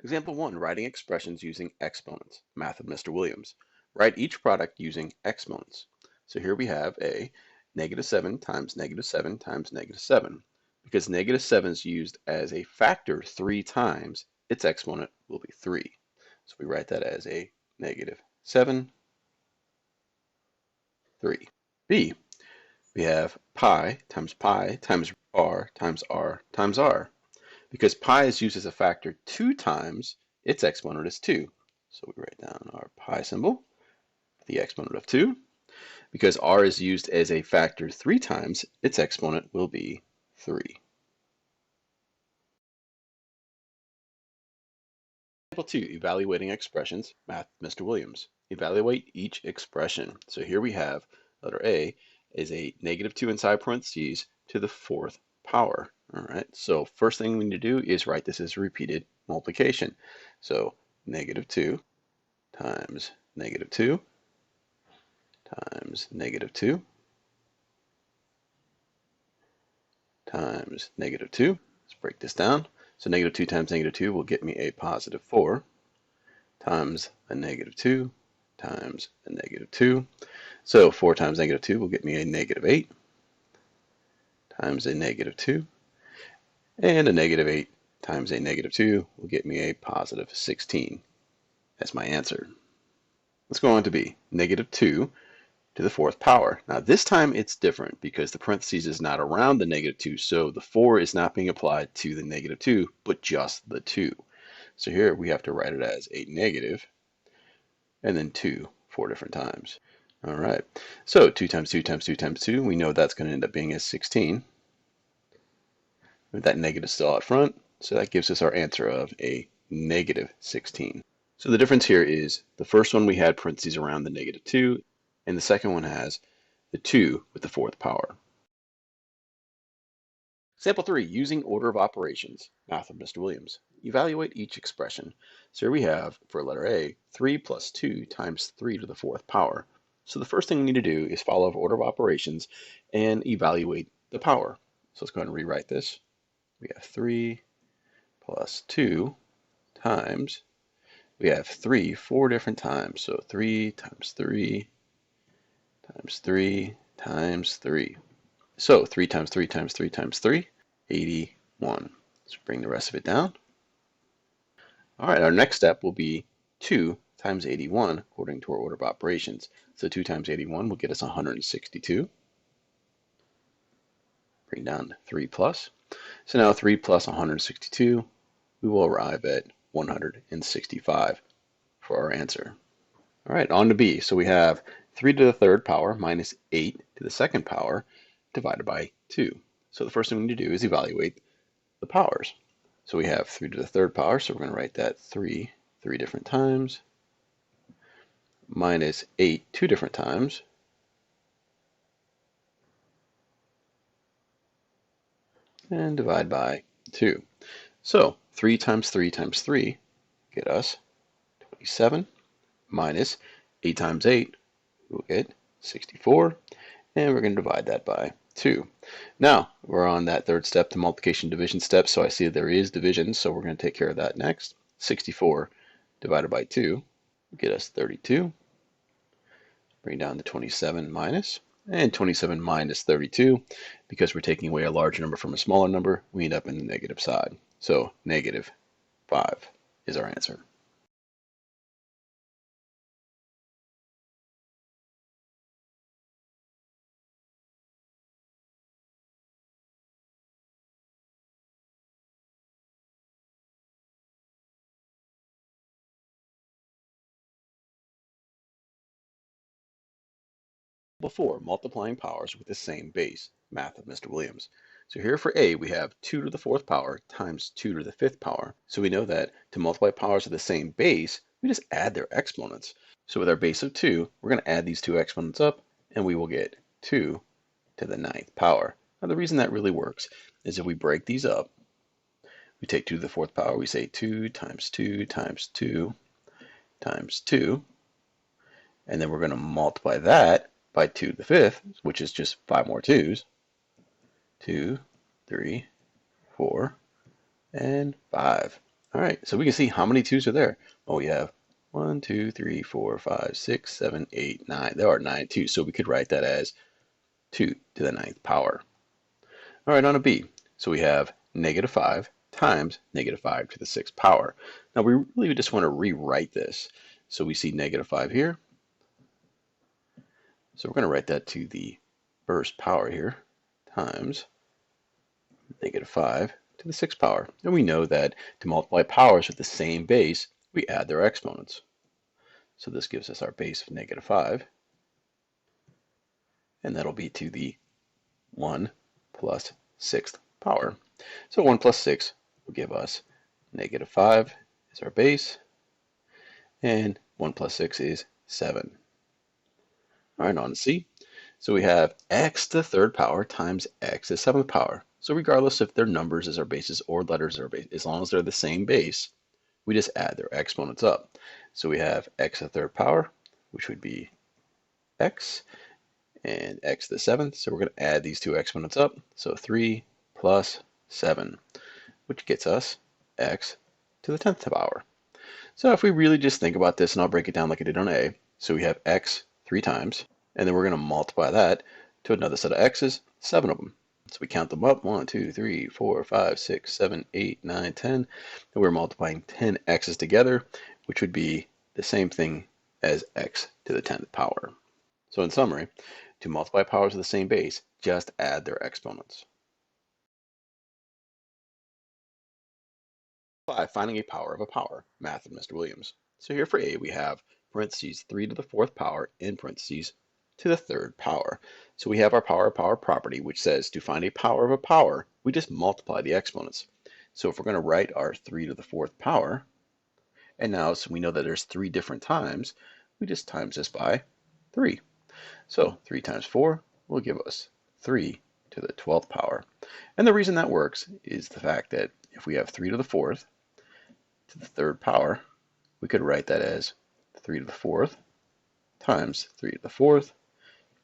Example 1, writing expressions using exponents. Math of Mr. Williams. Write each product using exponents. So here we have a -7 times -7 times -7. Because -7 is used as a factor 3 times, its exponent will be 3. So we write that as a -7, 3. B, we have pi times r times r times r. Because pi is used as a factor 2 times, its exponent is 2. So we write down our pi symbol, the exponent of 2. Because r is used as a factor 3 times, its exponent will be 3. Example 2, evaluating expressions, math, Mr. Williams. Evaluate each expression. So here we have letter A is a -2 inside parentheses to the 4th power. All right, so first thing we need to do is write this as repeated multiplication. So -2 times -2 times -2 times -2. Let's break this down. So -2 times -2 will get me a +4 times a -2 times a -2. So 4 times -2 will get me a -8 times a -2. And a -8 times a -2 will get me a +16. That's my answer. Let's go on to B. -2 to the 4th power. Now this time it's different because the parentheses is not around the -2, so the 4 is not being applied to the -2, but just the 2. So here we have to write it as a negative and then 2 4 different times. All right, so 2 times 2 times 2 times 2, we know that's going to end up being a 16. With that negative still out front, so that gives us our answer of a -16. So the difference here is the first one we had parentheses around the -2, and the second one has the 2 with the 4th power. Example 3, using order of operations, math of Mr. Williams. Evaluate each expression. So here we have, for letter A, 3 plus 2 times 3 to the 4th power. So the first thing we need to do is follow order of operations and evaluate the power. So let's go ahead and rewrite this. We have 3 plus 2 times, we have 3 4 different times. So 3 times 3 times 3 times 3. So 3 times 3 times 3 times 3, 81. Let's bring the rest of it down. All right, our next step will be 2 times 81 according to our order of operations. So 2 times 81 will get us 162. Bring down 3 plus. So now 3 plus 162, we will arrive at 165 for our answer. All right, on to B. So we have 3 to the 3rd power minus 8 to the 2nd power divided by 2. So the first thing we need to do is evaluate the powers. So we have 3 to the 3rd power, so we're going to write that 3 different times, minus 8 2 different times, and divide by 2. So 3 times 3 times 3 get us 27, minus 8 times 8, we'll get 64, and we're going to divide that by 2. Now, we're on that 3rd step, the multiplication division step, so I see there is division, so we're going to take care of that next. 64 divided by 2 will get us 32. Bring down the 27 minus, and 27 minus 32, because we're taking away a larger number from a smaller number, we end up in the negative side. So -5 is our answer. Before multiplying powers with the same base, math of Mr. Williams. So here for A, we have 2 to the 4th power times 2 to the 5th power. So we know that to multiply powers of the same base, we just add their exponents. So with our base of 2, we're going to add these two exponents up, and we will get 2 to the 9th power. Now the reason that really works is if we break these up, we take 2 to the 4th power, we say 2 times 2 times 2 times 2, and then we're going to multiply that by 2 to the 5th, which is just 5 more 2's. 2, 3, 4, and 5. All right, so we can see how many 2's are there. Well, we have 1, 2, 3, 4, 5, 6, 7, 8, 9. There are 9 2's, so we could write that as 2 to the 9th power. All right, on a B. So we have negative 5 times negative 5 to the 6th power. Now we really just want to rewrite this. So we see negative 5 here. So we're going to write that to the first power here times negative 5 to the 6th power. And we know that to multiply powers with the same base, we add their exponents. So this gives us our base of negative 5. And that'll be to the 1 plus 6th power. So 1 plus 6 will give us negative 5 is our base. And 1 plus 6 is 7. All right, on to C. So we have x to the 3rd power times x to the 7th power. So regardless if they're numbers as our bases or letters as our base, as long as they're the same base, we just add their exponents up. So we have x to the 3rd power, which would be x, and x to the 7th. So we're going to add these two exponents up. So 3 plus 7, which gets us x to the 10th power. So if we really just think about this, and I'll break it down like I did on A. So we have x 3 times, and then we're going to multiply that to another set of x's, 7 of them. So we count them up, 1, 2, 3, 4, 5, 6, 7, 8, 9, 10. And we're multiplying 10 x's together, which would be the same thing as x to the 10th power. So in summary, to multiply powers of the same base, just add their exponents. 5. Finding a power of a power. Math of Mr. Williams. So here for A, we have parentheses 3 to the 4th power in parentheses to the 3rd power. So we have our power of power property, which says to find a power of a power, we just multiply the exponents. So if we're going to write our 3 to the 4th power, and now so we know that there's 3 different times, we just times this by 3. So 3 times 4 will give us 3 to the 12th power. And the reason that works is the fact that if we have 3 to the 4th to the 3rd power, we could write that as 3 to the 4th times 3 to the 4th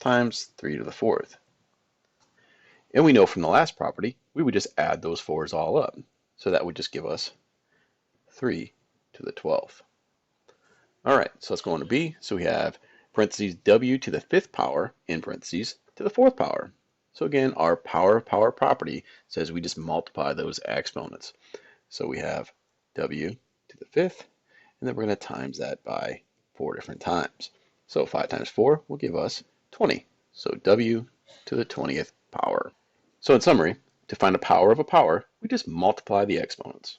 times 3 to the 4th. And we know from the last property, we would just add those 4's all up. So that would just give us 3 to the 12th. All right, so let's go on to B. So we have parentheses w to the 5th power in parentheses to the 4th power. So again, our power of power property says we just multiply those exponents. So we have w to the 5th, and then we're going to times that by 4 different times. So 5 times 4 will give us 20. So w to the 20th power. So in summary, to find a power of a power, we just multiply the exponents.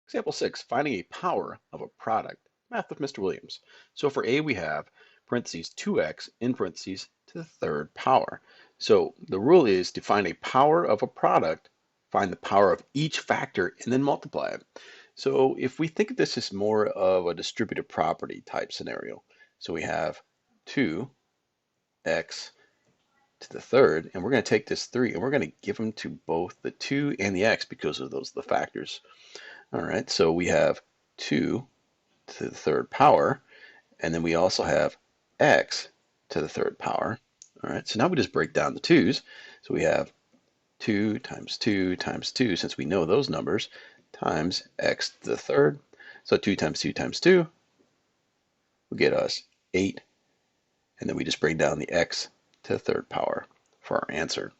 Example 6, finding a power of a product. Math with Mr. Williams. So for A, we have parentheses 2x in parentheses to the 3rd power. So the rule is to find a power of a product, find the power of each factor, and then multiply it. So if we think of this as more of a distributive property type scenario, so we have 2x to the 3rd, and we're going to take this 3 and we're going to give them to both the 2 and the x because of those the factors. All right, so we have 2 to the 3rd power, and then we also have x to the 3rd power. All right, so now we just break down the 2's. So we have 2 times 2 times 2, since we know those numbers, times x to the 3rd. So 2 times 2 times 2 will get us 8, and then we just bring down the x to the 3rd power for our answer.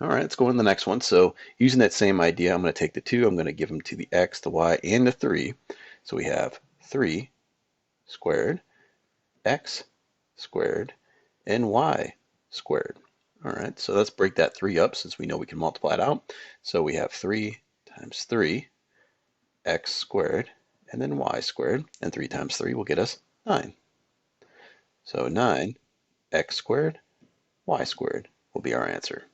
All right, let's go on to the next one. So using that same idea, I'm going to take the 2, I'm going to give them to the x, the y, and the 3. So we have 3 squared, x squared, and y squared. All right, so let's break that 3 up since we know we can multiply it out. So we have 3 times 3, x squared, and then y squared. And 3 times 3 will get us 9. So 9 x squared, y squared will be our answer.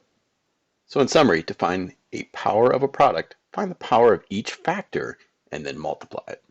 So in summary, to find a power of a product, find the power of each factor and then multiply it.